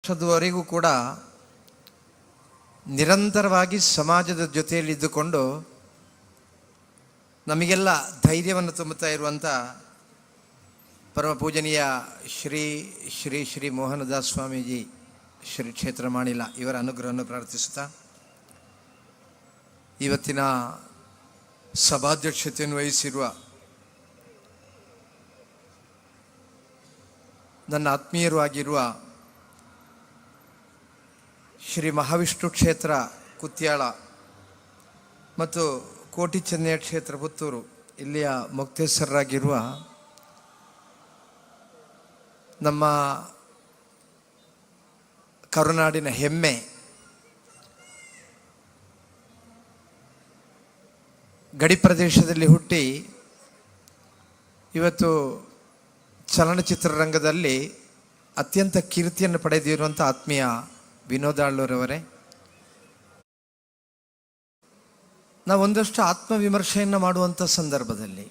ವರ್ಷದವರೆಗೂ ಕೂಡ ನಿರಂತರವಾಗಿ ಸಮಾಜದ ಜೊತೆಯಲ್ಲಿದ್ದುಕೊಂಡು ನಮಗೆಲ್ಲ ಧೈರ್ಯವನ್ನು ತುಂಬುತ್ತಾ ಇರುವಂಥ ಪರಮ ಪೂಜನೀಯ ಶ್ರೀ ಶ್ರೀ ಶ್ರೀ ಮೋಹನದಾಸ್ ಸ್ವಾಮೀಜಿ ಶ್ರೀ ಕ್ಷೇತ್ರ ಮಾಣಿಲ ಇವರ ಅನುಗ್ರಹವನ್ನು ಪ್ರಾರ್ಥಿಸುತ್ತಾ ಇವತ್ತಿನ ಸಭಾಧ್ಯಕ್ಷತೆಯನ್ನು ವಹಿಸಿರುವ ನನ್ನ ಆತ್ಮೀಯರು ಆಗಿರುವ ಶ್ರೀ ಮಹಾವಿಷ್ಣು ಕ್ಷೇತ್ರ ಕುತ್ಯಾಳ ಮತ್ತು ಕೋಟಿ ಚೆನ್ನಯ್ಯ ಕ್ಷೇತ್ರ ಪುತ್ತೂರು ಇಲ್ಲಿಯ ಮೊಕ್ತೇಸರರಾಗಿರುವ ನಮ್ಮ ಕರುನಾಡಿನ ಹೆಮ್ಮೆ ಗಡಿ ಪ್ರದೇಶದಲ್ಲಿ ಹುಟ್ಟಿ ಇವತ್ತು ಚಲನಚಿತ್ರರಂಗದಲ್ಲಿ ಅತ್ಯಂತ ಕೀರ್ತಿಯನ್ನು ಪಡೆದಿರುವಂಥ ಆತ್ಮೀಯ ವಿನೋದಾಳೂರವರೇ, ನಾವು ಒಂದಷ್ಟು ಆತ್ಮವಿಮರ್ಶೆಯನ್ನು ಮಾಡುವಂಥ ಸಂದರ್ಭದಲ್ಲಿ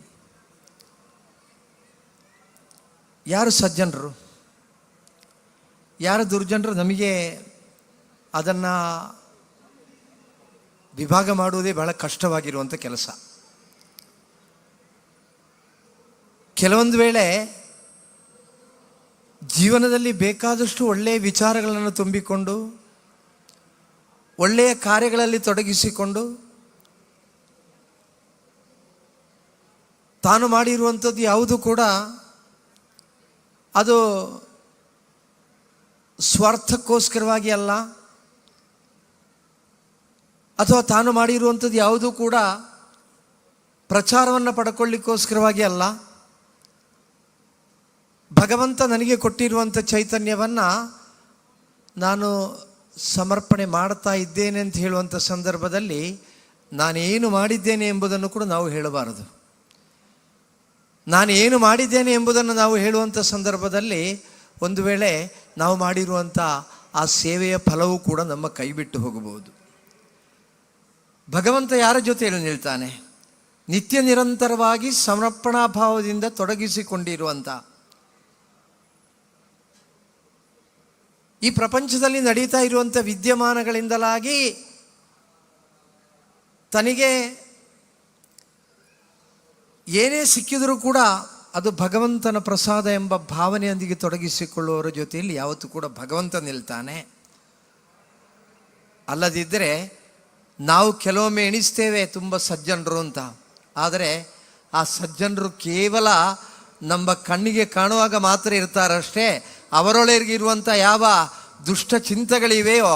ಯಾರು ಸಜ್ಜನರು ಯಾರು ದುರ್ಜನರು ನಮಗೆ ಅದನ್ನು ವಿಭಾಗ ಮಾಡುವುದೇ ಬಹಳ ಕಷ್ಟವಾಗಿರುವಂಥ ಕೆಲಸ. ಕೆಲವೊಂದು ವೇಳೆ ಜೀವನದಲ್ಲಿ ಬೇಕಾದಷ್ಟು ಒಳ್ಳೆಯ ವಿಚಾರಗಳನ್ನು ತುಂಬಿಕೊಂಡು ಒಳ್ಳೆಯ ಕಾರ್ಯಗಳಲ್ಲಿ ತೊಡಗಿಸಿಕೊಂಡು ತಾನು ಮಾಡಿರುವಂಥದ್ದು ಯಾವುದು ಕೂಡ ಅದು ಸ್ವಾರ್ಥಕ್ಕೋಸ್ಕರವಾಗಿ ಅಲ್ಲ, ಅಥವಾ ತಾನು ಮಾಡಿರುವಂಥದ್ದು ಯಾವುದೂ ಕೂಡ ಪ್ರಚಾರವನ್ನು ಪಡ್ಕೊಳ್ಳಿಕ್ಕೋಸ್ಕರವಾಗಿ ಅಲ್ಲ, ಭಗವಂತ ನನಗೆ ಕೊಟ್ಟಿರುವಂಥ ಚೈತನ್ಯವನ್ನು ನಾನು ಸಮರ್ಪಣೆ ಮಾಡ್ತಾ ಇದ್ದೇನೆ ಅಂತ ಹೇಳುವಂಥ ಸಂದರ್ಭದಲ್ಲಿ ನಾನೇನು ಮಾಡಿದ್ದೇನೆ ಎಂಬುದನ್ನು ಕೂಡ ನಾವು ಹೇಳಬಾರದು. ನಾನು ಏನು ಮಾಡಿದ್ದೇನೆ ಎಂಬುದನ್ನು ನಾವು ಹೇಳುವಂಥ ಸಂದರ್ಭದಲ್ಲಿ ಒಂದು ವೇಳೆ ನಾವು ಮಾಡಿರುವಂಥ ಆ ಸೇವೆಯ ಫಲವೂ ಕೂಡ ನಮ್ಮ ಕೈ ಬಿಟ್ಟು ಹೋಗಬಹುದು. ಭಗವಂತ ಯಾರ ಜೊತೆಯಲ್ಲಿ ನಿಲ್ತಾನೆ? ನಿತ್ಯ ನಿರಂತರವಾಗಿ ಸಮರ್ಪಣಾ ಭಾವದಿಂದ ತೊಡಗಿಸಿಕೊಂಡಿರುವಂಥ ಈ ಪ್ರಪಂಚದಲ್ಲಿ ನಡೀತಾ ಇರುವಂಥ ವಿದ್ಯಮಾನಗಳಿಂದಲಾಗಿ ತನಗೆ ಏನೇ ಸಿಕ್ಕಿದರೂ ಕೂಡ ಅದು ಭಗವಂತನ ಪ್ರಸಾದ ಎಂಬ ಭಾವನೆಯೊಂದಿಗೆ ತೊಡಗಿಸಿಕೊಳ್ಳುವವರ ಜೊತೆಯಲ್ಲಿ ಯಾವತ್ತೂ ಕೂಡ ಭಗವಂತ ನಿಲ್ತಾನೆ. ಅಲ್ಲದಿದ್ದರೆ ನಾವು ಕೆಲವೊಮ್ಮೆ ಎಣಿಸ್ತೇವೆ ತುಂಬ ಸಜ್ಜನರು ಅಂತ, ಆದರೆ ಆ ಸಜ್ಜನರು ಕೇವಲ ನಮ್ಮ ಕಣ್ಣಿಗೆ ಕಾಣುವಾಗ ಮಾತ್ರ ಇರ್ತಾರಷ್ಟೇ. ಅವರೊಳಗಿರುವಂಥ ಯಾವ ದುಷ್ಟ ಚಿಂತೆಗಳಿವೆಯೋ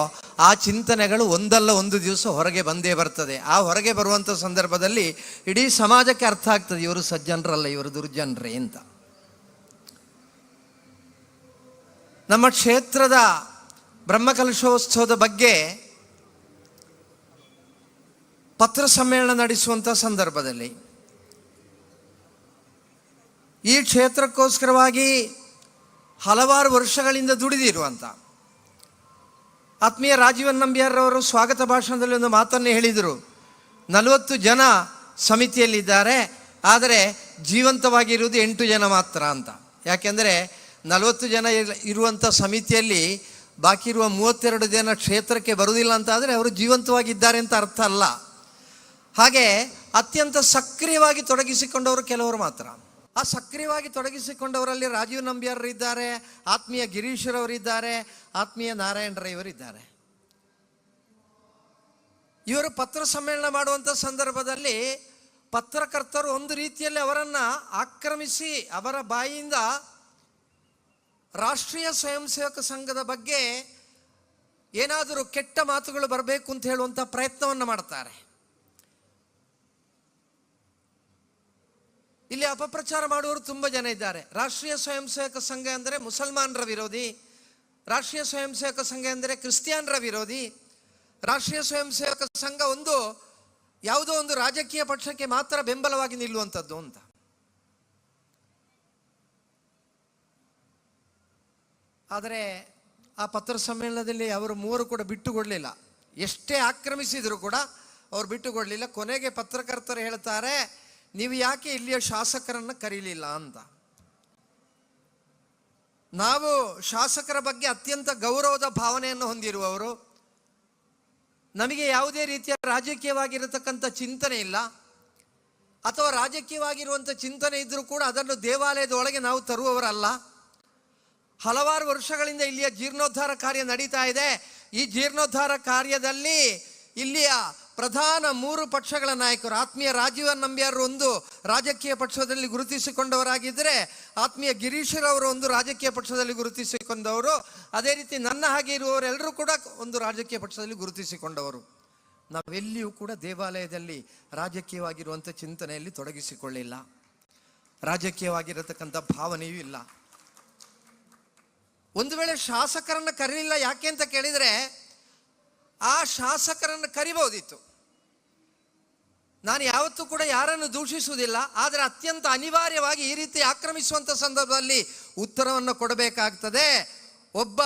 ಆ ಚಿಂತನೆಗಳು ಒಂದಲ್ಲ ಒಂದು ದಿವಸ ಹೊರಗೆ ಬಂದೇ ಬರ್ತದೆ. ಆ ಹೊರಗೆ ಬರುವಂಥ ಸಂದರ್ಭದಲ್ಲಿ ಇಡೀ ಸಮಾಜಕ್ಕೆ ಅರ್ಥ ಆಗ್ತದೆ, ಇವರು ಸಜ್ಜನರಲ್ಲ, ಇವರು ದುರ್ಜನರೇ ಅಂತ. ನಮ್ಮ ಕ್ಷೇತ್ರದ ಬ್ರಹ್ಮಕಲಶೋತ್ಸವದ ಬಗ್ಗೆ ಪತ್ರ ಸಮ್ಮೇಳನ ನಡೆಸುವಂಥ ಸಂದರ್ಭದಲ್ಲಿ ಈ ಕ್ಷೇತ್ರಕ್ಕೋಸ್ಕರವಾಗಿ ಹಲವಾರು ವರ್ಷಗಳಿಂದ ದುಡಿದಿರುವಂಥ ಆತ್ಮೀಯ ರಾಜೀವನ್ ನಂಬಿಯಾರವರು ಸ್ವಾಗತ ಭಾಷಣದಲ್ಲಿ ಒಂದು ಮಾತನ್ನು ಹೇಳಿದರು. 40 ಜನ ಸಮಿತಿಯಲ್ಲಿದ್ದಾರೆ, ಆದರೆ ಜೀವಂತವಾಗಿರುವುದು 8 ಜನ ಮಾತ್ರ ಅಂತ. ಯಾಕೆಂದರೆ 40 ಜನ ಇರುವಂಥ ಸಮಿತಿಯಲ್ಲಿ ಬಾಕಿ ಇರುವ 32 ಜನ ಕ್ಷೇತ್ರಕ್ಕೆ ಬರುವುದಿಲ್ಲ ಅಂತ ಆದರೆ ಅವರು ಜೀವಂತವಾಗಿದ್ದಾರೆ ಅಂತ ಅರ್ಥ ಅಲ್ಲ. ಹಾಗೆ ಅತ್ಯಂತ ಸಕ್ರಿಯವಾಗಿ ತೊಡಗಿಸಿಕೊಂಡವರು ಕೆಲವರು ಮಾತ್ರ. ಆ ಸಕ್ರಿಯವಾಗಿ ತೊಡಗಿಸಿಕೊಂಡವರಲ್ಲಿ ರಾಜೀವ್ ನಂಬಿಯಾರರಿದ್ದಾರೆ, ಆತ್ಮೀಯ ಗಿರೀಶ್ವರವರಿದ್ದಾರೆ, ಆತ್ಮೀಯ ನಾರಾಯಣರವರಿದ್ದಾರೆ. ಇವರು ಪತ್ರ ಸಮ್ಮೇಳನ ಮಾಡುವಂಥ ಸಂದರ್ಭದಲ್ಲಿ ಪತ್ರಕರ್ತರು ಒಂದು ರೀತಿಯಲ್ಲಿ ಅವರನ್ನು ಆಕ್ರಮಿಸಿ ಅವರ ಬಾಯಿಯಿಂದ ರಾಷ್ಟ್ರೀಯ ಸ್ವಯಂ ಸೇವಕ ಸಂಘದ ಬಗ್ಗೆ ಏನಾದರೂ ಕೆಟ್ಟ ಮಾತುಗಳು ಬರಬೇಕು ಅಂತ ಹೇಳುವಂಥ ಪ್ರಯತ್ನವನ್ನು ಮಾಡ್ತಾರೆ. ಇಲ್ಲಿ ಅಪಪ್ರಚಾರ ಮಾಡುವವರು ತುಂಬ ಜನ ಇದ್ದಾರೆ. ರಾಷ್ಟ್ರೀಯ ಸ್ವಯಂ ಸೇವಕ ಸಂಘ ಅಂದರೆ ಮುಸಲ್ಮಾನರ ವಿರೋಧಿ, ರಾಷ್ಟ್ರೀಯ ಸ್ವಯಂ ಸೇವಕ ಸಂಘ ಅಂದರೆ ಕ್ರಿಸ್ಟಿಯನ್ರ ವಿರೋಧಿ, ರಾಷ್ಟ್ರೀಯ ಸ್ವಯಂ ಸೇವಕ ಸಂಘ ಯಾವುದೋ ಒಂದು ರಾಜಕೀಯ ಪಕ್ಷಕ್ಕೆ ಮಾತ್ರ ಬೆಂಬಲವಾಗಿ ನಿಲ್ಲುವಂಥದ್ದು ಅಂತ. ಆದರೆ ಆ ಪತ್ರ ಸಮ್ಮೇಳನದಲ್ಲಿ ಅವರು 3 ಕೂಡ ಬಿಟ್ಟುಕೊಡಲಿಲ್ಲ. ಎಷ್ಟೇ ಆಕ್ರಮಿಸಿದರೂ ಕೂಡ ಅವರು ಬಿಟ್ಟುಕೊಡಲಿಲ್ಲ. ಕೊನೆಗೆ ಪತ್ರಕರ್ತರು ಹೇಳ್ತಾರೆ, ನೀವು ಯಾಕೆ ಇಲ್ಲಿಯ ಶಾಸಕರನ್ನು ಕರೀಲಿಲ್ಲ ಅಂತ. ನಾವು ಶಾಸಕರ ಬಗ್ಗೆ ಅತ್ಯಂತ ಗೌರವದ ಭಾವನೆಯನ್ನು ಹೊಂದಿರುವವರು. ನಮಗೆ ಯಾವುದೇ ರೀತಿಯ ರಾಜಕೀಯವಾಗಿರತಕ್ಕಂಥ ಚಿಂತನೆ ಇಲ್ಲ, ಅಥವಾ ರಾಜಕೀಯವಾಗಿರುವಂಥ ಚಿಂತನೆ ಇದ್ದರೂ ಕೂಡ ಅದನ್ನು ದೇವಾಲಯದ ಒಳಗೆ ನಾವು ತರುವವರಲ್ಲ. ಹಲವಾರು ವರ್ಷಗಳಿಂದ ಇಲ್ಲಿಯ ಜೀರ್ಣೋದ್ಧಾರ ಕಾರ್ಯ ನಡೀತಾ ಇದೆ. ಈ ಜೀರ್ಣೋದ್ಧಾರ ಕಾರ್ಯದಲ್ಲಿ ಇಲ್ಲಿಯ ಪ್ರಧಾನ 3 ಪಕ್ಷಗಳ ನಾಯಕರು, ಆತ್ಮೀಯ ರಾಜೀವ ನಂಬ್ಯಾರು ಒಂದು ರಾಜಕೀಯ ಪಕ್ಷದಲ್ಲಿ ಗುರುತಿಸಿಕೊಂಡವರಾಗಿದ್ದರೆ, ಆತ್ಮೀಯ ಗಿರೀಶ್ರವರು ಒಂದು ರಾಜಕೀಯ ಪಕ್ಷದಲ್ಲಿ ಗುರುತಿಸಿಕೊಂಡವರು, ಅದೇ ರೀತಿ ನನ್ನ ಹಾಗೆ ಇರುವವರೆಲ್ಲರೂ ಕೂಡ ಒಂದು ರಾಜಕೀಯ ಪಕ್ಷದಲ್ಲಿ ಗುರುತಿಸಿಕೊಂಡವರು. ನಾವೆಲ್ಲಿಯೂ ಕೂಡ ದೇವಾಲಯದಲ್ಲಿ ರಾಜಕೀಯವಾಗಿರುವಂಥ ಚಿಂತನೆಯಲ್ಲಿ ತೊಡಗಿಸಿಕೊಳ್ಳಿಲ್ಲ, ರಾಜಕೀಯವಾಗಿರತಕ್ಕಂಥ ಭಾವನೆಯೂ ಇಲ್ಲ. ಒಂದು ವೇಳೆ ಶಾಸಕರನ್ನು ಕರೀಲಿಲ್ಲ ಯಾಕೆ ಅಂತ ಕೇಳಿದರೆ, ಆ ಶಾಸಕರನ್ನು ಕರಿಬಹುದಿತ್ತು. ನಾನು ಯಾವತ್ತೂ ಕೂಡ ಯಾರನ್ನು ದೂಷಿಸುವುದಿಲ್ಲ, ಆದರೆ ಅತ್ಯಂತ ಅನಿವಾರ್ಯವಾಗಿ ಈ ರೀತಿ ಆಕ್ರಮಿಸುವಂಥ ಸಂದರ್ಭದಲ್ಲಿ ಉತ್ತರವನ್ನು ಕೊಡಬೇಕಾಗ್ತದೆ. ಒಬ್ಬ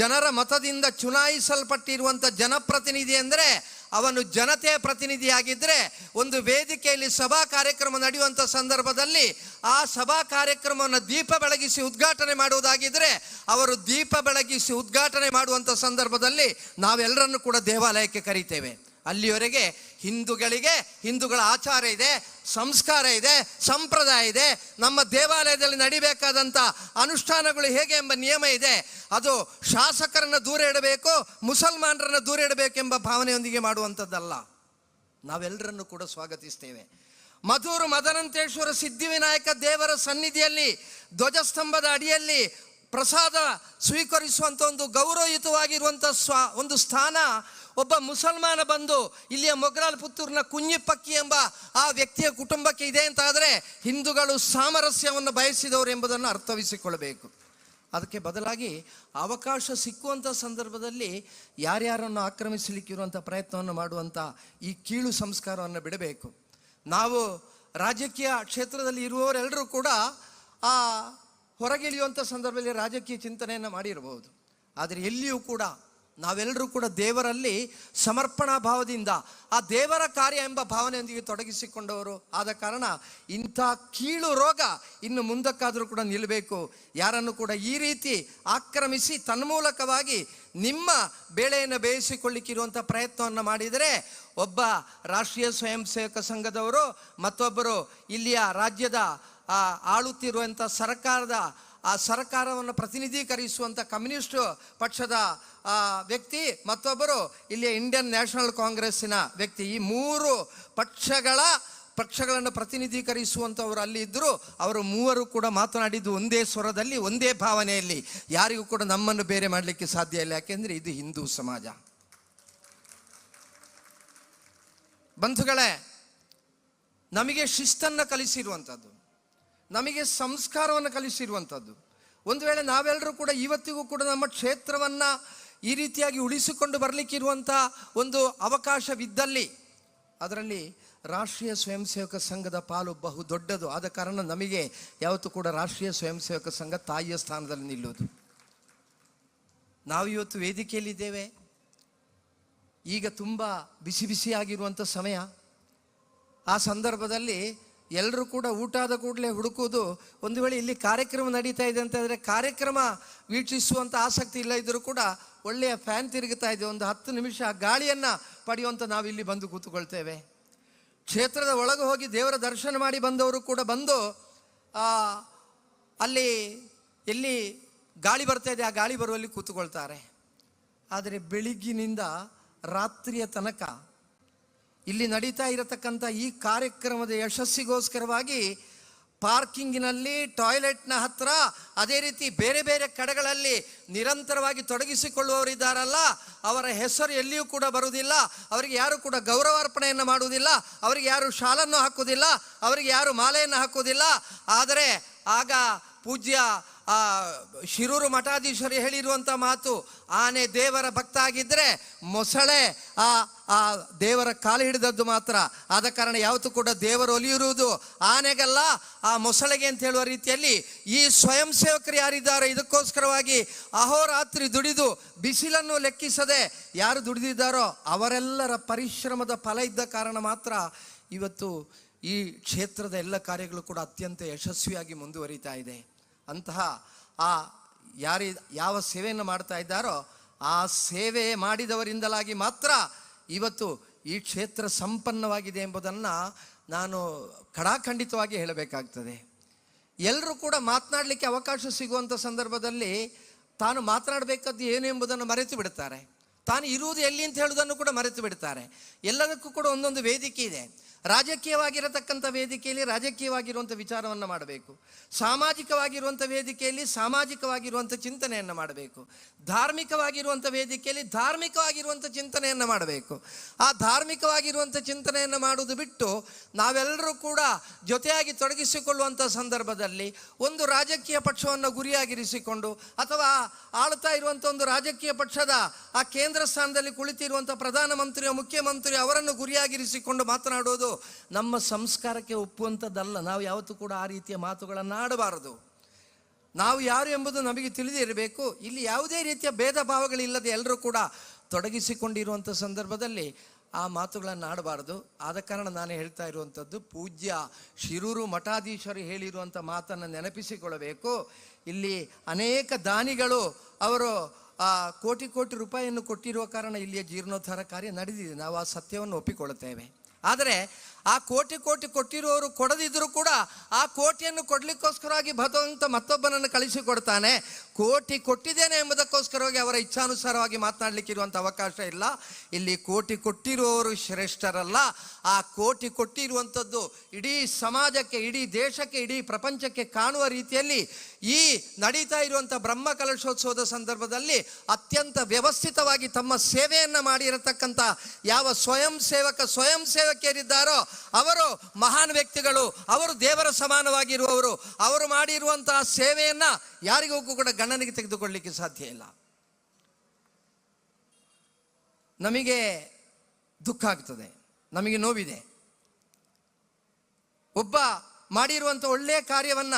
ಜನರ ಮತದಿಂದ ಚುನಾಯಿಸಲ್ಪಟ್ಟಿರುವಂಥ ಜನಪ್ರತಿನಿಧಿ ಅಂದರೆ ಅವನು ಜನತೆಯ ಪ್ರತಿನಿಧಿಯಾಗಿದ್ದರೆ, ಒಂದು ವೇದಿಕೆಯಲ್ಲಿ ಸಭಾ ಕಾರ್ಯಕ್ರಮ ನಡೆಯುವಂಥ ಸಂದರ್ಭದಲ್ಲಿ ಆ ಸಭಾ ಕಾರ್ಯಕ್ರಮವನ್ನು ದೀಪ ಬೆಳಗಿಸಿ ಉದ್ಘಾಟನೆ ಮಾಡುವುದಾಗಿದ್ದರೆ, ಅವರು ದೀಪ ಬೆಳಗಿಸಿ ಉದ್ಘಾಟನೆ ಮಾಡುವಂಥ ಸಂದರ್ಭದಲ್ಲಿ ನಾವೆಲ್ಲರನ್ನು ಕೂಡ ದೇವಾಲಯಕ್ಕೆ ಕರೀತೇವೆ. ಅಲ್ಲಿಯವರೆಗೆ ಹಿಂದೂಗಳ ಆಚಾರ ಇದೆ, ಸಂಸ್ಕಾರ ಇದೆ, ಸಂಪ್ರದಾಯ ಇದೆ. ನಮ್ಮ ದೇವಾಲಯದಲ್ಲಿ ನಡಿಬೇಕಾದಂಥ ಅನುಷ್ಠಾನಗಳು ಹೇಗೆ ಎಂಬ ನಿಯಮ ಇದೆ. ಅದು ಶಾಸಕರನ್ನು ದೂರ ಇಡಬೇಕು, ಮುಸಲ್ಮಾನರನ್ನು ದೂರ ಇಡಬೇಕೆಂಬ ಭಾವನೆಯೊಂದಿಗೆ ಮಾಡುವಂಥದ್ದಲ್ಲ. ನಾವೆಲ್ಲರನ್ನು ಕೂಡ ಸ್ವಾಗತಿಸ್ತೇವೆ. ಮಧೂರು ಮದನಂತೇಶ್ವರ ಸಿದ್ಧಿವಿನಾಯಕ ದೇವರ ಸನ್ನಿಧಿಯಲ್ಲಿ ಧ್ವಜಸ್ತಂಭದ ಅಡಿಯಲ್ಲಿ ಪ್ರಸಾದ ಸ್ವೀಕರಿಸುವಂಥ ಒಂದು ಗೌರವಯುತವಾಗಿರುವಂಥ ಒಂದು ಸ್ಥಾನ ಒಬ್ಬ ಮುಸಲ್ಮಾನ ಬಂದು ಇಲ್ಲಿಯ ಮೊಗ್ರಾಲ್ ಪುತ್ತೂರಿನ ಕುഞ്ഞിപ്പಕ್ಕಿ ಎಂಬ ಆ ವ್ಯಕ್ತಿಯ ಕುಟುಂಬಕ್ಕೆ ಇದೆ ಅಂತಾದರೆ ಹಿಂದೂಗಳು ಸಾಮರಸ್ಯವನ್ನು ಬಯಸಿದವರು ಎಂಬುದನ್ನು ಅರ್ಥವಿಸಿಕೊಳ್ಳಬೇಕು. ಅದಕ್ಕೆ ಬದಲಾಗಿ ಅವಕಾಶ ಸಿಕ್ಕುವಂಥ ಸಂದರ್ಭದಲ್ಲಿ ಯಾರ್ಯಾರನ್ನು ಆಕ್ರಮಿಸಲಿಕ್ಕಿರುವಂಥ ಪ್ರಯತ್ನವನ್ನು ಮಾಡುವಂಥ ಈ ಕೀಳು ಸಂಸ್ಕಾರವನ್ನು ಬಿಡಬೇಕು. ನಾವು ರಾಜಕೀಯ ಕ್ಷೇತ್ರದಲ್ಲಿ ಇರುವವರೆಲ್ಲರೂ ಕೂಡ ಆ ಹೊರಗಿಳಿಯುವಂಥ ಸಂದರ್ಭದಲ್ಲಿ ರಾಜಕೀಯ ಚಿಂತನೆಯನ್ನು ಮಾಡಿರಬಹುದು. ಆದರೆ ಎಲ್ಲಿಯೂ ಕೂಡ ನಾವೆಲ್ಲರೂ ಕೂಡ ದೇವರಲ್ಲಿ ಸಮರ್ಪಣಾ ಭಾವದಿಂದ ಆ ದೇವರ ಕಾರ್ಯ ಎಂಬ ಭಾವನೆಯೊಂದಿಗೆ ತೊಡಗಿಸಿಕೊಂಡವರು ಆದ ಕಾರಣ ಇಂಥ ಕೀಳು ರೋಗ ಇನ್ನು ಮುಂದಕ್ಕಾದರೂ ಕೂಡ ನಿಲ್ಲಬೇಕು. ಯಾರನ್ನು ಕೂಡ ಈ ರೀತಿ ಆಕ್ರಮಿಸಿ ತನ್ಮೂಲಕವಾಗಿ ನಿಮ್ಮ ಬೇಳೆಯನ್ನು ಬೇಯಿಸಿಕೊಳ್ಳಿಕ್ಕಿರುವಂಥ ಪ್ರಯತ್ನವನ್ನು ಮಾಡಿದರೆ, ಒಬ್ಬ ರಾಷ್ಟ್ರೀಯ ಸ್ವಯಂ ಸೇವಕ ಸಂಘದವರು ಮತ್ತೊಬ್ಬರು ಇಲ್ಲಿಯ ರಾಜ್ಯದ ಆಳುತ್ತಿರುವಂಥ ಸರ್ಕಾರವನ್ನು ಪ್ರತಿನಿಧೀಕರಿಸುವಂಥ ಕಮ್ಯುನಿಸ್ಟ್ ಪಕ್ಷದ ವ್ಯಕ್ತಿ, ಮತ್ತೊಬ್ಬರು ಇಲ್ಲಿಯ ಇಂಡಿಯನ್ ನ್ಯಾಷನಲ್ ಕಾಂಗ್ರೆಸ್ಸಿನ ವ್ಯಕ್ತಿ, ಈ 3 ಪಕ್ಷಗಳನ್ನು ಪ್ರತಿನಿಧೀಕರಿಸುವಂಥವರು ಅಲ್ಲಿ ಇದ್ದರು. ಅವರು 3 ಕೂಡ ಮಾತನಾಡಿದ್ದು ಒಂದೇ ಸ್ವರದಲ್ಲಿ, ಒಂದೇ ಭಾವನೆಯಲ್ಲಿ. ಯಾರಿಗೂ ಕೂಡ ನಮ್ಮನ್ನು ಬೇರೆ ಮಾಡಲಿಕ್ಕೆ ಸಾಧ್ಯ ಇಲ್ಲ, ಯಾಕೆಂದರೆ ಇದು ಹಿಂದೂ ಸಮಾಜ. ಬಂಧುಗಳೇ, ನಮಗೆ ಶಿಸ್ತನ್ನು ಕಲಿಸಿರುವಂಥದ್ದು, ನಮಗೆ ಸಂಸ್ಕಾರವನ್ನು ಕಲಿಸಿರುವಂಥದ್ದು. ಒಂದು ವೇಳೆ ನಾವೆಲ್ಲರೂ ಕೂಡ ಇವತ್ತಿಗೂ ಕೂಡ ನಮ್ಮ ಕ್ಷೇತ್ರವನ್ನು ಈ ರೀತಿಯಾಗಿ ಉಳಿಸಿಕೊಂಡು ಬರಲಿಕ್ಕಿರುವಂಥ ಒಂದು ಅವಕಾಶವಿದ್ದಲ್ಲಿ ಅದರಲ್ಲಿ ರಾಷ್ಟ್ರೀಯ ಸ್ವಯಂ ಸೇವಕ ಸಂಘದ ಪಾಲು ಬಹು ದೊಡ್ಡದು. ಆದ ಕಾರಣ ನಮಗೆ ಯಾವತ್ತೂ ಕೂಡ ರಾಷ್ಟ್ರೀಯ ಸ್ವಯಂ ಸೇವಕ ಸಂಘ ತಾಯಿಯ ಸ್ಥಾನದಲ್ಲಿ ನಿಲ್ಲೋದು. ನಾವು ಇವತ್ತು ವೇದಿಕೆಯಲ್ಲಿದ್ದೇವೆ. ಈಗ ತುಂಬ ಬಿಸಿ ಬಿಸಿಯಾಗಿರುವಂಥ ಸಮಯ. ಆ ಸಂದರ್ಭದಲ್ಲಿ ಎಲ್ಲರೂ ಕೂಡ ಊಟ ಆದ ಕೂಡಲೇ ಹುಡುಕೋದು. ಒಂದು ವೇಳೆ ಇಲ್ಲಿ ಕಾರ್ಯಕ್ರಮ ನಡೀತಾ ಇದೆ ಅಂತಂದರೆ ಕಾರ್ಯಕ್ರಮ ವೀಕ್ಷಿಸುವಂಥ ಆಸಕ್ತಿ ಇಲ್ಲ ಇದ್ದರೂ ಕೂಡ ಒಳ್ಳೆಯ ಫ್ಯಾನ್ ತಿರುಗುತ್ತಾ ಇದೆ, ಒಂದು 10 ನಿಮಿಷ ಗಾಳಿಯನ್ನು ಪಡೆಯುವಂಥ ನಾವು ಇಲ್ಲಿ ಬಂದು ಕೂತ್ಕೊಳ್ತೇವೆ. ಕ್ಷೇತ್ರದ ಒಳಗೆ ಹೋಗಿ ದೇವರ ದರ್ಶನ ಮಾಡಿ ಬಂದವರು ಕೂಡ ಬಂದು ಅಲ್ಲಿ ಎಲ್ಲಿ ಗಾಳಿ ಬರ್ತಾ ಇದೆ ಆ ಗಾಳಿ ಬರುವಲ್ಲಿ ಕೂತ್ಕೊಳ್ತಾರೆ. ಆದರೆ ಬೆಳಿಗ್ಗಿನಿಂದ ರಾತ್ರಿಯ ತನಕ ಇಲ್ಲಿ ನಡೀತಾ ಇರತಕ್ಕಂಥ ಈ ಕಾರ್ಯಕ್ರಮದ ಯಶಸ್ಸಿಗೋಸ್ಕರವಾಗಿ ಪಾರ್ಕಿಂಗಿನಲ್ಲಿ, ಟಾಯ್ಲೆಟ್ನ ಹತ್ರ, ಅದೇ ರೀತಿ ಬೇರೆ ಬೇರೆ ಕಡೆಗಳಲ್ಲಿ ನಿರಂತರವಾಗಿ ತೊಡಗಿಸಿಕೊಳ್ಳುವವರಿದ್ದಾರಲ್ಲ, ಅವರ ಹೆಸರು ಎಲ್ಲಿಯೂ ಕೂಡ ಬರುವುದಿಲ್ಲ. ಅವರಿಗೆ ಯಾರು ಕೂಡ ಗೌರವಾರ್ಪಣೆಯನ್ನು ಮಾಡುವುದಿಲ್ಲ, ಅವರಿಗೆ ಯಾರು ಶಾಲನ್ನು ಹಾಕುವುದಿಲ್ಲ, ಅವರಿಗೆ ಯಾರು ಮಾಲೆಯನ್ನು ಹಾಕುವುದಿಲ್ಲ. ಆದರೆ ಆಗ ಪೂಜ್ಯ ಶಿರೂರು ಮಠಾಧೀಶರು ಹೇಳಿರುವಂಥ ಮಾತು, ಆನೆ ದೇವರ ಭಕ್ತ ಆಗಿದ್ದರೆ ಮೊಸಳೆ ಆ ದೇವರ ಕಾಲು ಹಿಡಿದದ್ದು ಮಾತ್ರ. ಆದ ಕಾರಣ ಯಾವತ್ತೂ ಕೂಡ ದೇವರು ಒಲಿಯಿರುವುದು ಆನೆಗಲ್ಲ, ಆ ಮೊಸಳೆಗೆ ಅಂತ ಹೇಳುವ ರೀತಿಯಲ್ಲಿ ಈ ಸ್ವಯಂ ಸೇವಕರು ಯಾರಿದ್ದಾರೆ ಇದಕ್ಕೋಸ್ಕರವಾಗಿ ಅಹೋರಾತ್ರಿ ದುಡಿದು ಬಿಸಿಲನ್ನು ಲೆಕ್ಕಿಸದೆ ಯಾರು ದುಡಿದಿದ್ದಾರೋ ಅವರೆಲ್ಲರ ಪರಿಶ್ರಮದ ಫಲ ಇದ್ದ ಕಾರಣ ಮಾತ್ರ ಇವತ್ತು ಈ ಕ್ಷೇತ್ರದ ಎಲ್ಲ ಕಾರ್ಯಗಳು ಕೂಡ ಅತ್ಯಂತ ಯಶಸ್ವಿಯಾಗಿ ಮುಂದುವರಿತಾ ಇದೆ. ಅಂತಹ ಆ ಯಾವ ಸೇವೆಯನ್ನು ಮಾಡ್ತಾ ಇದ್ದಾರೋ ಆ ಸೇವೆ ಮಾಡಿದವರಿಂದಲಾಗಿ ಮಾತ್ರ ಇವತ್ತು ಈ ಕ್ಷೇತ್ರ ಸಂಪನ್ನವಾಗಿದೆ ಎಂಬುದನ್ನು ನಾನು ಖಡಾಖಂಡಿತವಾಗಿ ಹೇಳಬೇಕಾಗ್ತದೆ. ಎಲ್ಲರೂ ಕೂಡ ಮಾತನಾಡಲಿಕ್ಕೆ ಅವಕಾಶ ಸಿಗುವಂಥ ಸಂದರ್ಭದಲ್ಲಿ ತಾನು ಮಾತನಾಡಬೇಕಾದ್ದು ಏನು ಎಂಬುದನ್ನು ಮರೆತು ಬಿಡ್ತಾರೆ. ತಾನು ಇರುವುದು ಎಲ್ಲಿ ಅಂತ ಹೇಳುವುದನ್ನು ಕೂಡ ಮರೆತು ಬಿಡ್ತಾರೆ. ಎಲ್ಲದಕ್ಕೂ ಕೂಡ ಒಂದೊಂದು ವೇದಿಕೆ ಇದೆ. ರಾಜಕೀಯವಾಗಿರತಕ್ಕಂಥ ವೇದಿಕೆಯಲ್ಲಿ ರಾಜಕೀಯವಾಗಿರುವಂಥ ವಿಚಾರವನ್ನು ಮಾಡಬೇಕು. ಸಾಮಾಜಿಕವಾಗಿರುವಂಥ ವೇದಿಕೆಯಲ್ಲಿ ಸಾಮಾಜಿಕವಾಗಿರುವಂಥ ಚಿಂತನೆಯನ್ನು ಮಾಡಬೇಕು. ಧಾರ್ಮಿಕವಾಗಿರುವಂಥ ವೇದಿಕೆಯಲ್ಲಿ ಧಾರ್ಮಿಕವಾಗಿರುವಂಥ ಚಿಂತನೆಯನ್ನು ಮಾಡಬೇಕು. ಆ ಧಾರ್ಮಿಕವಾಗಿರುವಂಥ ಚಿಂತನೆಯನ್ನು ಮಾಡುವುದು ಬಿಟ್ಟು ನಾವೆಲ್ಲರೂ ಕೂಡ ಜೊತೆಯಾಗಿ ತೊಡಗಿಸಿಕೊಳ್ಳುವಂಥ ಸಂದರ್ಭದಲ್ಲಿ ಒಂದು ರಾಜಕೀಯ ಪಕ್ಷವನ್ನು ಗುರಿಯಾಗಿರಿಸಿಕೊಂಡು ಅಥವಾ ಆಳ್ತಾ ಇರುವಂಥ ಒಂದು ರಾಜಕೀಯ ಪಕ್ಷದ ಆ ಕೇಂದ್ರ ಸ್ಥಾನದಲ್ಲಿ ಕುಳಿತಿರುವಂಥ ಪ್ರಧಾನಮಂತ್ರಿಯೋ ಮುಖ್ಯಮಂತ್ರಿ ಅವರನ್ನು ಗುರಿಯಾಗಿರಿಸಿಕೊಂಡು ಮಾತನಾಡುವುದು ನಮ್ಮ ಸಂಸ್ಕಾರಕ್ಕೆ ಒಪ್ಪುವಂಥದ್ದಲ್ಲ. ನಾವು ಯಾವತ್ತೂ ಕೂಡ ಆ ರೀತಿಯ ಮಾತುಗಳನ್ನು ಆಡಬಾರದು. ನಾವು ಯಾರು ಎಂಬುದು ನಮಗೆ ತಿಳಿದಿರಬೇಕು. ಇಲ್ಲಿ ಯಾವುದೇ ರೀತಿಯ ಭೇದ ಭಾವಗಳಿಲ್ಲದೆ ಎಲ್ಲರೂ ಕೂಡ ತೊಡಗಿಸಿಕೊಂಡಿರುವಂಥ ಸಂದರ್ಭದಲ್ಲಿ ಆ ಮಾತುಗಳನ್ನು ಆಡಬಾರ್ದು. ಆದ ಕಾರಣ ನಾನು ಹೇಳ್ತಾ ಇರುವಂಥದ್ದು, ಪೂಜ್ಯ ಶಿರೂರು ಮಠಾಧೀಶರು ಹೇಳಿರುವಂಥ ಮಾತನ್ನು ನೆನಪಿಸಿಕೊಳ್ಳಬೇಕು. ಇಲ್ಲಿ ಅನೇಕ ದಾನಿಗಳು ಅವರು ಕೋಟಿ ಕೋಟಿ ರೂಪಾಯಿಯನ್ನು ಕೊಟ್ಟಿರುವ ಕಾರಣ ಇಲ್ಲಿಯ ಜೀರ್ಣೋದ್ಧಾರ ಕಾರ್ಯ ನಡೆದಿದೆ. ನಾವು ಆ ಸತ್ಯವನ್ನು ಒಪ್ಪಿಕೊಳ್ಳುತ್ತೇವೆ. ಆದರೆ ಆ ಕೋಟಿ ಕೋಟಿ ಕೊಟ್ಟಿರುವವರು ಕೊಡದಿದ್ದರೂ ಕೂಡ ಆ ಕೋಟಿಯನ್ನು ಕೊಡಲಿಕ್ಕೋಸ್ಕರವಾಗಿ ಭಗವಂತ ಮತ್ತೊಬ್ಬನನ್ನು ಕಳಿಸಿಕೊಡ್ತಾನೆ. ಕೋಟಿ ಕೊಟ್ಟಿದ್ದೇನೆ ಎಂಬುದಕ್ಕೋಸ್ಕರವಾಗಿ ಅವರ ಇಚ್ಛಾನುಸಾರವಾಗಿ ಮಾತನಾಡಲಿಕ್ಕಿರುವಂಥ ಅವಕಾಶ ಇಲ್ಲ. ಇಲ್ಲಿ ಕೋಟಿ ಕೊಟ್ಟಿರುವವರು ಶ್ರೇಷ್ಠರಲ್ಲ. ಆ ಕೋಟಿ ಕೊಟ್ಟಿರುವಂಥದ್ದು ಇಡೀ ಸಮಾಜಕ್ಕೆ, ಇಡೀ ದೇಶಕ್ಕೆ, ಇಡೀ ಪ್ರಪಂಚಕ್ಕೆ ಕಾಣುವ ರೀತಿಯಲ್ಲಿ ಈ ನಡೀತಾ ಇರುವಂಥ ಬ್ರಹ್ಮ ಕಲಶೋತ್ಸವದ ಸಂದರ್ಭದಲ್ಲಿ ಅತ್ಯಂತ ವ್ಯವಸ್ಥಿತವಾಗಿ ತಮ್ಮ ಸೇವೆಯನ್ನು ಮಾಡಿರತಕ್ಕಂಥ ಯಾವ ಸ್ವಯಂ ಸೇವಕಿಯರಿದ್ದಾರೋ ಅವರು ಮಹಾನ್ ವ್ಯಕ್ತಿಗಳು. ಅವರು ದೇವರ ಸಮಾನವಾಗಿರುವವರು. ಅವರು ಮಾಡಿರುವಂತಹ ಸೇವೆಯನ್ನ ಯಾರಿಗೂ ಕೂಡ ಗಣನೆಗೆ ತೆಗೆದುಕೊಳ್ಳಲಿಕ್ಕೆ ಸಾಧ್ಯ ಇಲ್ಲ. ನಮಗೆ ದುಃಖ ಆಗ್ತದೆ, ನಮಗೆ ನೋವಿದೆ. ಒಬ್ಬ ಮಾಡಿರುವಂಥ ಒಳ್ಳೆಯ ಕಾರ್ಯವನ್ನ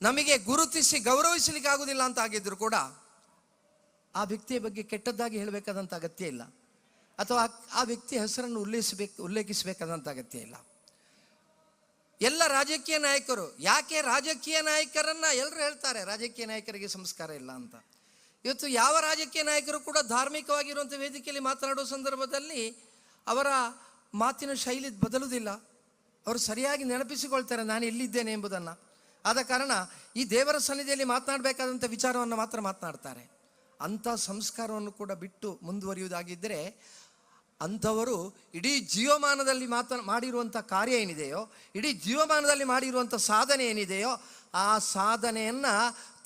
ನಮಗೆ ಗುರುತಿಸಿ ಗೌರವಿಸಲಿಕ್ಕೆ ಆಗುವುದಿಲ್ಲ ಅಂತ ಆಗಿದ್ರು ಕೂಡ ಆ ವ್ಯಕ್ತಿಯ ಬಗ್ಗೆ ಕೆಟ್ಟದ್ದಾಗಿ ಹೇಳಬೇಕಾದಂಥ ಅಗತ್ಯ ಇಲ್ಲ, ಅಥವಾ ಆ ವ್ಯಕ್ತಿಯ ಹೆಸರನ್ನು ಉಲ್ಲೇಖಿಸಬೇಕಾದಂಥ ಅಗತ್ಯ ಇಲ್ಲ. ಎಲ್ಲ ರಾಜಕೀಯ ನಾಯಕರು, ಯಾಕೆ ರಾಜಕೀಯ ನಾಯಕರನ್ನ ಎಲ್ಲರೂ ಹೇಳ್ತಾರೆ ರಾಜಕೀಯ ನಾಯಕರಿಗೆ ಸಂಸ್ಕಾರ ಇಲ್ಲ ಅಂತ. ಇವತ್ತು ಯಾವ ರಾಜಕೀಯ ನಾಯಕರು ಕೂಡ ಧಾರ್ಮಿಕವಾಗಿರುವಂಥ ವೇದಿಕೆಯಲ್ಲಿ ಮಾತನಾಡುವ ಸಂದರ್ಭದಲ್ಲಿ ಅವರ ಮಾತಿನ ಶೈಲಿ ಬದಲುವುದಿಲ್ಲ. ಅವರು ಸರಿಯಾಗಿ ನೆನಪಿಸಿಕೊಳ್ತಾರೆ ನಾನು ಎಲ್ಲಿದ್ದೇನೆ ಎಂಬುದನ್ನು. ಆದ ಕಾರಣ ಈ ದೇವರ ಸನ್ನಿಧಿಯಲ್ಲಿ ಮಾತನಾಡಬೇಕಾದಂಥ ವಿಚಾರವನ್ನು ಮಾತ್ರ ಮಾತನಾಡ್ತಾರೆ. ಅಂಥ ಸಂಸ್ಕಾರವನ್ನು ಕೂಡ ಬಿಟ್ಟು ಮುಂದುವರಿಯುವುದಾಗಿದ್ದರೆ ಅಂಥವರು ಇಡೀ ಜೀವಮಾನದಲ್ಲಿ ಮಾಡಿರುವಂಥ ಕಾರ್ಯ ಏನಿದೆಯೋ, ಇಡೀ ಜೀವಮಾನದಲ್ಲಿ ಮಾಡಿರುವಂಥ ಸಾಧನೆ ಏನಿದೆಯೋ, ಆ ಸಾಧನೆಯನ್ನು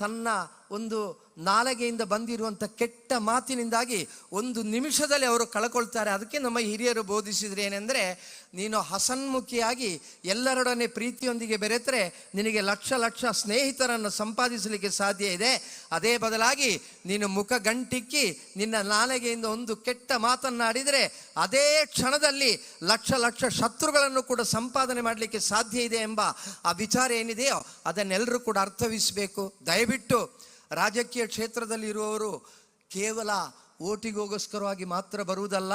ತನ್ನ ಒಂದು ನಾಲಿಗೆಯಿಂದ ಬಂದಿರುವಂಥ ಕೆಟ್ಟ ಮಾತಿನಿಂದಾಗಿ ಒಂದು ನಿಮಿಷದಲ್ಲಿ ಅವರು ಕಳ್ಕೊಳ್ತಾರೆ. ಅದಕ್ಕೆ ನಮ್ಮ ಹಿರಿಯರು ಬೋಧಿಸಿದ್ರೆ ಏನೆಂದರೆ, ನೀನು ಹಸನ್ಮುಖಿಯಾಗಿ ಎಲ್ಲರೊಡನೆ ಪ್ರೀತಿಯೊಂದಿಗೆ ಬೆರೆತರೆ ನಿನಗೆ ಲಕ್ಷ ಲಕ್ಷ ಸ್ನೇಹಿತರನ್ನು ಸಂಪಾದಿಸಲಿಕ್ಕೆ ಸಾಧ್ಯ ಇದೆ. ಅದೇ ಬದಲಾಗಿ ನೀನು ಮುಖ ಗಂಟಿಕ್ಕಿ ನಿನ್ನ ನಾಲಿಗೆಯಿಂದ ಒಂದು ಕೆಟ್ಟ ಮಾತನ್ನಾಡಿದರೆ ಅದೇ ಕ್ಷಣದಲ್ಲಿ ಲಕ್ಷ ಲಕ್ಷ ಶತ್ರುಗಳನ್ನು ಕೂಡ ಸಂಪಾದನೆ ಮಾಡಲಿಕ್ಕೆ ಸಾಧ್ಯ ಇದೆ ಎಂಬ ಆ ವಿಚಾರ ಏನಿದೆಯೋ ಅದನ್ನೆಲ್ಲರೂ ಕೂಡ ಅರ್ಥವಿಸಬೇಕು. ದಯವಿಟ್ಟು ರಾಜಕೀಯ ಕ್ಷೇತ್ರದಲ್ಲಿ ಇರುವವರು ಕೇವಲ ಓಟಿಗೋಸ್ಕರವಾಗಿ ಮಾತ್ರ ಬರುವುದಲ್ಲ,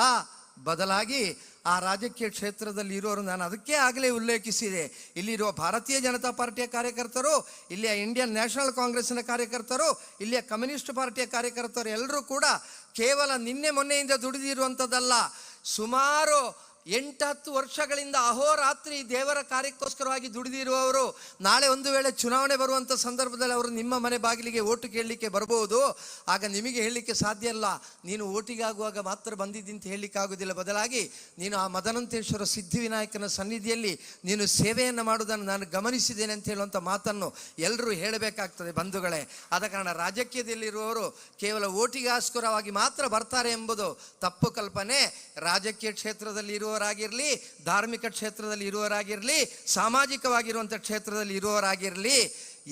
ಬದಲಾಗಿ ಆ ರಾಜಕೀಯ ಕ್ಷೇತ್ರದಲ್ಲಿ ಇರೋರು, ನಾನು ಅದಕ್ಕೆ ಆಗಲೇ ಉಲ್ಲೇಖಿಸಿದೆ, ಇಲ್ಲಿರುವ ಭಾರತೀಯ ಜನತಾ ಪಾರ್ಟಿಯ ಕಾರ್ಯಕರ್ತರು, ಇಲ್ಲಿಯ ಇಂಡಿಯನ್ ನ್ಯಾಷನಲ್ ಕಾಂಗ್ರೆಸ್ಸಿನ ಕಾರ್ಯಕರ್ತರು, ಇಲ್ಲಿಯ ಕಮ್ಯುನಿಸ್ಟ್ ಪಾರ್ಟಿಯ ಕಾರ್ಯಕರ್ತರು ಎಲ್ಲರೂ ಕೂಡ ಕೇವಲ ನಿನ್ನೆ ಮೊನ್ನೆಯಿಂದ ದುಡಿದಿರುವಂಥದ್ದಲ್ಲ. ಸುಮಾರು 8-10 ವರ್ಷಗಳಿಂದ ಅಹೋರಾತ್ರಿ ದೇವರ ಕಾರ್ಯಕ್ಕೋಸ್ಕರವಾಗಿ ದುಡಿದಿರುವವರು ನಾಳೆ ಒಂದು ವೇಳೆ ಚುನಾವಣೆ ಬರುವಂಥ ಸಂದರ್ಭದಲ್ಲಿ ಅವರು ನಿಮ್ಮ ಮನೆ ಬಾಗಿಲಿಗೆ ಓಟು ಕೇಳಲಿಕ್ಕೆ ಬರ್ಬೋದು. ಆಗ ನಿಮಗೆ ಹೇಳಲಿಕ್ಕೆ ಸಾಧ್ಯ ಇಲ್ಲ ನೀನು ಓಟಿಗಾಗುವಾಗ ಮಾತ್ರ ಬಂದಿದ್ದಂತ ಹೇಳಲಿಕ್ಕೆ ಆಗೋದಿಲ್ಲ. ಬದಲಾಗಿ ನೀನು ಆ ಮದನಂತೇಶ್ವರ ಸಿದ್ಧಿವಿನಾಯಕನ ಸನ್ನಿಧಿಯಲ್ಲಿ ನೀನು ಸೇವೆಯನ್ನು ಮಾಡುವುದನ್ನು ನಾನು ಗಮನಿಸಿದ್ದೇನೆ ಅಂತ ಹೇಳುವಂಥ ಮಾತನ್ನು ಎಲ್ಲರೂ ಹೇಳಬೇಕಾಗ್ತದೆ ಬಂಧುಗಳೇ. ಆದ ಕಾರಣ ರಾಜಕೀಯದಲ್ಲಿರುವವರು ಕೇವಲ ಓಟಿಗೋಸ್ಕರವಾಗಿ ಮಾತ್ರ ಬರ್ತಾರೆ ಎಂಬುದು ತಪ್ಪು ಕಲ್ಪನೆ. ರಾಜಕೀಯ ಕ್ಷೇತ್ರದಲ್ಲಿ ಇರುವವರಾಗಿರಲಿ, ಧಾರ್ಮಿಕ ಕ್ಷೇತ್ರದಲ್ಲಿ ಇರುವವರಾಗಿರಲಿ, ಸಾಮಾಜಿಕವಾಗಿರುವಂಥ ಕ್ಷೇತ್ರದಲ್ಲಿ ಇರುವವರಾಗಿರಲಿ,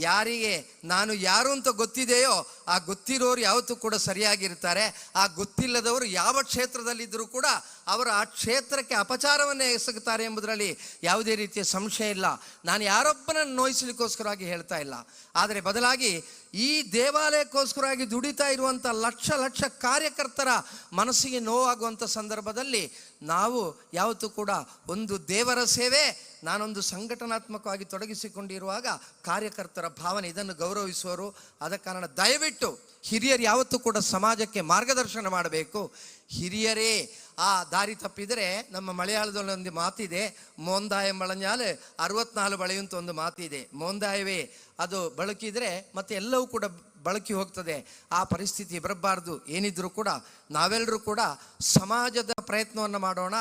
ಯಾರಿಗೆ ನಾನು ಯಾರು ಅಂತ ಗೊತ್ತಿದೆಯೋ ಆ ಗೊತ್ತಿರೋರು ಯಾವತ್ತೂ ಕೂಡ ಸರಿಯಾಗಿರ್ತಾರೆ. ಆ ಗೊತ್ತಿಲ್ಲದವರು ಯಾವ ಕ್ಷೇತ್ರದಲ್ಲಿದ್ದರೂ ಕೂಡ ಅವರು ಆ ಕ್ಷೇತ್ರಕ್ಕೆ ಅಪಚಾರವನ್ನೇ ಎಸಗುತ್ತಾರೆ ಎಂಬುದರಲ್ಲಿ ಯಾವುದೇ ರೀತಿಯ ಸಂಶಯ ಇಲ್ಲ. ನಾನು ಯಾರೊಬ್ಬನನ್ನು ನೋಯಿಸಲಿಕ್ಕೋಸ್ಕರವಾಗಿ ಹೇಳ್ತಾ ಇಲ್ಲ, ಆದರೆ ಬದಲಾಗಿ ಈ ದೇವಾಲಯಕ್ಕೋಸ್ಕರವಾಗಿ ದುಡಿತಾ ಇರುವಂಥ ಲಕ್ಷ ಲಕ್ಷ ಕಾರ್ಯಕರ್ತರ ಮನಸ್ಸಿಗೆ ನೋವಾಗುವಂಥ ಸಂದರ್ಭದಲ್ಲಿ ನಾವು ಯಾವತ್ತೂ ಕೂಡ ಒಂದು ದೇವರ ಸೇವೆ, ನಾನೊಂದು ಸಂಘಟನಾತ್ಮಕವಾಗಿ ತೊಡಗಿಸಿಕೊಂಡಿರುವಾಗ ಕಾರ್ಯಕರ್ತರ ಭಾವನೆ ಇದನ್ನು ಗೌರವಿಸುವರು. ಆದ ಕಾರಣ ದಯವಿಟ್ಟು ಹಿರಿಯರು ಯಾವತ್ತೂ ಕೂಡ ಸಮಾಜಕ್ಕೆ ಮಾರ್ಗದರ್ಶನ ಮಾಡಬೇಕು. ಹಿರಿಯರೇ ಆ ದಾರಿ ತಪ್ಪಿದರೆ, ನಮ್ಮ ಮಲಯಾಳದಲ್ಲಿ ಒಂದು ಮಾತಿದೆ, ಮೋಂದಾಯ ಮಳഞ്ഞാൽ 64 ಬಳೆಯುವಂತ ಒಂದು ಮಾತಿದೆ. ಮೋಂದಾಯವೇ ಅದು ಬಳಕಿದರೆ ಮತ್ತೆ ಎಲ್ಲವೂ ಕೂಡ ಬಳಕಿ ಹೋಗ್ತದೆ. ಆ ಪರಿಸ್ಥಿತಿ ಬರಬಾರ್ದು. ಏನಿದ್ರೂ ಕೂಡ ನಾವೆಲ್ಲರೂ ಕೂಡ ಸಮಾಜದ ಪ್ರಯತ್ನವನ್ನು ಮಾಡೋಣ.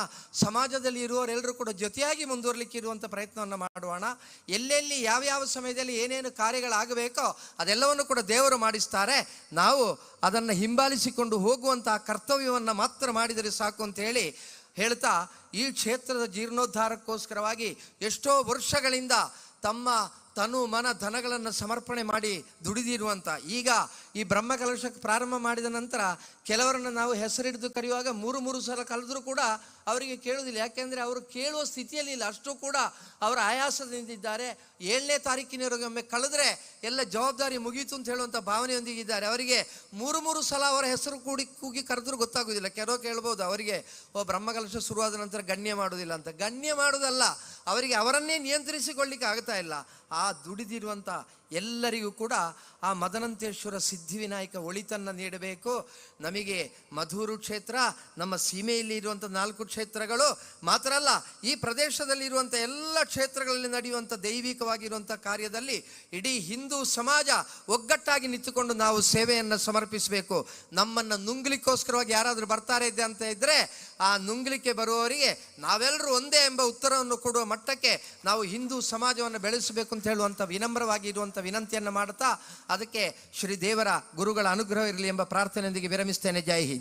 ಸಮಾಜದಲ್ಲಿ ಇರುವವರೆಲ್ಲರೂ ಕೂಡ ಜೊತೆಯಾಗಿ ಮುಂದುವರಲಿಕ್ಕೆ ಇರುವಂಥ ಪ್ರಯತ್ನವನ್ನು ಮಾಡೋಣ. ಎಲ್ಲೆಲ್ಲಿ ಯಾವ್ಯಾವ ಸಮಯದಲ್ಲಿ ಏನೇನು ಕಾರ್ಯಗಳಾಗಬೇಕೋ ಅದೆಲ್ಲವನ್ನು ಕೂಡ ದೇವರು ಮಾಡಿಸ್ತಾರೆ. ನಾವು ಅದನ್ನು ಹಿಂಬಾಲಿಸಿಕೊಂಡು ಹೋಗುವಂಥ ಕರ್ತವ್ಯವನ್ನು ಮಾತ್ರ ಮಾಡಿದರೆ ಸಾಕು ಅಂತ ಹೇಳಿ ಹೇಳ್ತಾ, ಈ ಕ್ಷೇತ್ರದ ಜೀರ್ಣೋದ್ಧಾರಕ್ಕೋಸ್ಕರವಾಗಿ ಎಷ್ಟೋ ವರ್ಷಗಳಿಂದ ತಮ್ಮ ತನು ಮನ ಧನಗಳನ್ನು ಸಮರ್ಪಣೆ ಮಾಡಿ ದುಡಿದಿರುವಂಥ, ಈಗ ಈ ಬ್ರಹ್ಮಕಲಶಕ್ಕೆ ಪ್ರಾರಂಭ ಮಾಡಿದ ನಂತರ ಕೆಲವರನ್ನು ನಾವು ಹೆಸರಿಡಿದು ಕರೆಯುವಾಗ 3 ಸಲ ಕಳೆದರೂ ಕೂಡ ಅವರಿಗೆ ಕೇಳುವುದಿಲ್ಲ. ಯಾಕೆಂದರೆ ಅವರು ಕೇಳುವ ಸ್ಥಿತಿಯಲ್ಲಿ ಇಲ್ಲ. ಅಷ್ಟು ಕೂಡ ಅವರ ಆಯಾಸದಿಂದಿದ್ದಾರೆ. 7ನೇ ತಾರೀಕಿನವರೆಗೆ ಒಮ್ಮೆ ಕಳೆದ್ರೆ ಎಲ್ಲ ಜವಾಬ್ದಾರಿ ಮುಗೀತು ಅಂತ ಹೇಳುವಂಥ ಭಾವನೆಯೊಂದಿಗಿದ್ದಾರೆ. ಅವರಿಗೆ 3 ಸಲ ಅವರ ಹೆಸರು ಕೂಗಿ ಕರೆದ್ರೂ ಗೊತ್ತಾಗೋದಿಲ್ಲ. ಕೆಲವು ಕೇಳ್ಬೋದು ಅವರಿಗೆ, ಬ್ರಹ್ಮಕಲಶ ಶುರುವಾದ ನಂತರ ಗಣ್ಯ ಮಾಡೋದಿಲ್ಲ ಅಂತ. ಗಣ್ಯ ಮಾಡೋದಲ್ಲ, ಅವರಿಗೆ ಅವರನ್ನೇ ನಿಯಂತ್ರಿಸಿಕೊಳ್ಳಿಕ್ಕೆ ಆಗ್ತಾ ಇಲ್ಲ. ಆ ದುಡಿದಿರುವಂಥ ಎಲ್ಲರಿಗೂ ಕೂಡ ಆ ಮದನಂತೇಶ್ವರ ಸಿದ್ಧಿವಿನಾಯಕ ಒಳಿತನ್ನು ನೀಡಬೇಕು. ನಮಗೆ ಮಧೂರು ಕ್ಷೇತ್ರ, ನಮ್ಮ ಸೀಮೆಯಲ್ಲಿ ಇರುವಂಥ 4 ಕ್ಷೇತ್ರಗಳು ಮಾತ್ರ ಅಲ್ಲ, ಈ ಪ್ರದೇಶದಲ್ಲಿರುವಂಥ ಎಲ್ಲ ಕ್ಷೇತ್ರಗಳಲ್ಲಿ ನಡೆಯುವಂಥ ದೈವಿಕವಾಗಿರುವಂಥ ಕಾರ್ಯದಲ್ಲಿ ಇಡೀ ಹಿಂದೂ ಸಮಾಜ ಒಗ್ಗಟ್ಟಾಗಿ ನಿಂತುಕೊಂಡು ನಾವು ಸೇವೆಯನ್ನು ಸಮರ್ಪಿಸಬೇಕು. ನಮ್ಮನ್ನು ನುಂಗ್ಲಿಕ್ಕೋಸ್ಕರವಾಗಿ ಯಾರಾದರೂ ಬರ್ತಾರೆ ಅಂತ ಇದ್ದರೆ, ಆ ನುಂಗ್ಲಿಕ್ಕೆ ಬರುವವರಿಗೆ ನಾವೆಲ್ಲರೂ ಒಂದೇ ಎಂಬ ಉತ್ತರವನ್ನು ಕೊಡುವ ಮಟ್ಟಕ್ಕೆ ನಾವು ಹಿಂದೂ ಸಮಾಜವನ್ನು ಬೆಳೆಸಬೇಕು ಅಂತ ಹೇಳುವಂಥ ವಿನಮ್ರವಾಗಿ ಇರುವಂಥ ವಿನಂತಿಯನ್ನು ಮಾಡುತ್ತಾ, ಅದಕ್ಕೆ ಶ್ರೀ ದೇವರ ಗುರುಗಳ ಅನುಗ್ರಹ ಇರಲಿ ಎಂಬ ಪ್ರಾರ್ಥನೆಯೊಂದಿಗೆ ವಿರಮಿಸ್ತೇನೆ. ಜೈ ಹಿಂದ್.